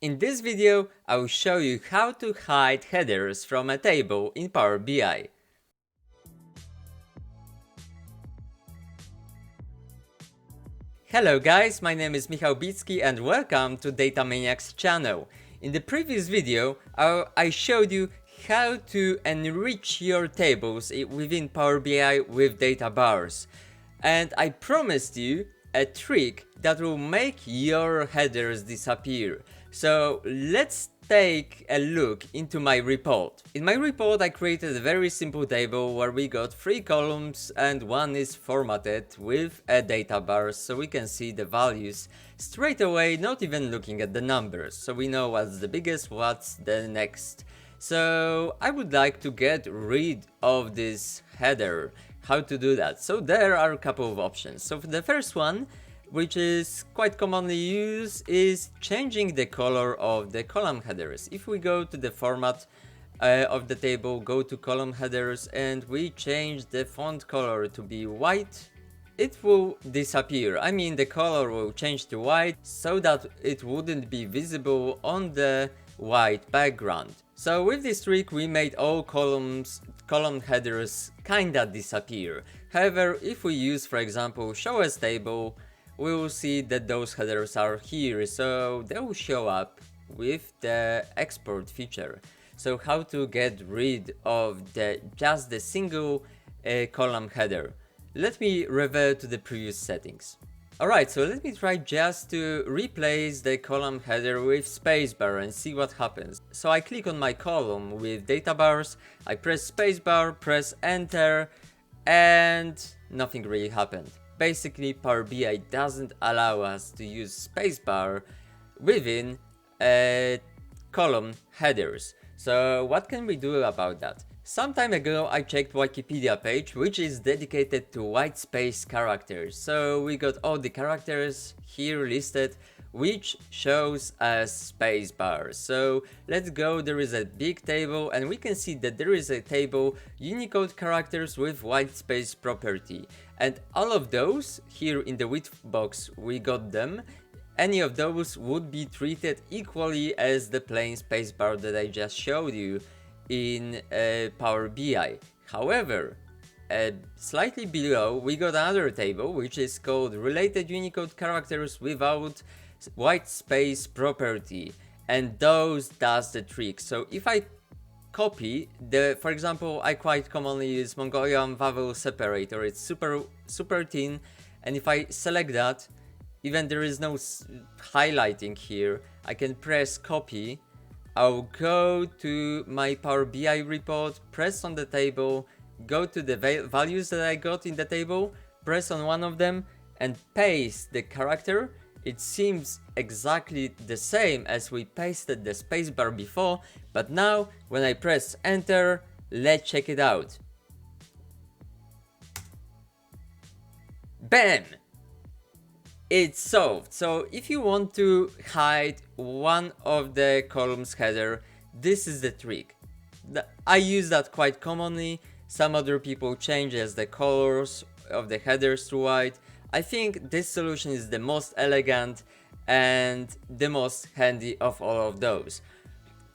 In this video, I will show you how to hide headers from a table in Power BI. Hello guys, my name is Michał Bicki and welcome to Data Maniacs channel. In the previous video, I showed you how to enrich your tables within Power BI with data bars. And I promised you a trick that will make your headers disappear. So let's take a look into my report. In my report I created a very simple table where we got 3 columns and one is formatted with a data bar, so we can see the values straight away, not even looking at the numbers, so we know what's the biggest, what's the next. So I would like to get rid of this header. How to do that? So there are a couple of options. So for the first one, which is quite commonly used, is changing the color of the column headers. If we go to the format of the table, go to column headers, and we change the font color to be white, it will disappear. I mean, the color will change to white so that it wouldn't be visible on the white background. So with this trick we made all column headers kinda disappear. However, if we use, for example, show as table, we will see that those headers are here, so they will show up with the export feature. So how to get rid of just the single column header? Let me revert to the previous settings. Alright, so let me try just to replace the column header with spacebar and see what happens. So I click on my column with data bars, I press spacebar, press enter, and nothing really happened. Basically, Power BI doesn't allow us to use spacebar within column headers. So what can we do about that? Some time ago I checked Wikipedia page, which is dedicated to white space characters. So we got all the characters here listed, which shows as spacebar. So let's go, there is a big table and we can see that there is a table Unicode characters with white space property. And all of those here in the width box, we got them. Any of those would be treated equally as the plain spacebar that I just showed you in Power BI. However, slightly below we got another table which is called related Unicode characters without white space property, and those does the trick. So if I copy for example, I quite commonly use Mongolian vowel separator, it's super thin, and if I select that, even there is no highlighting here, I can press copy. I'll go to my Power BI report, press on the table, go to the values that I got in the table, press on one of them and paste the character. It seems exactly the same as we pasted the spacebar before, but now when I press enter, let's check it out. Bam! It's solved. So if you want to hide one of the columns header, this is the trick. I use that quite commonly. Some other people changes the colors of the headers to white. I think this solution is the most elegant and the most handy of all of those.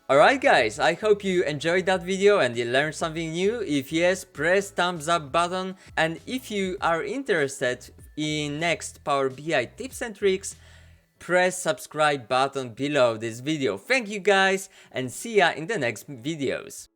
Alright guys, I hope you enjoyed that video and you learned something new. If yes, press thumbs up button, and if you are interested in next Power BI tips and tricks, press subscribe button below this video. Thank you guys and see ya in the next videos.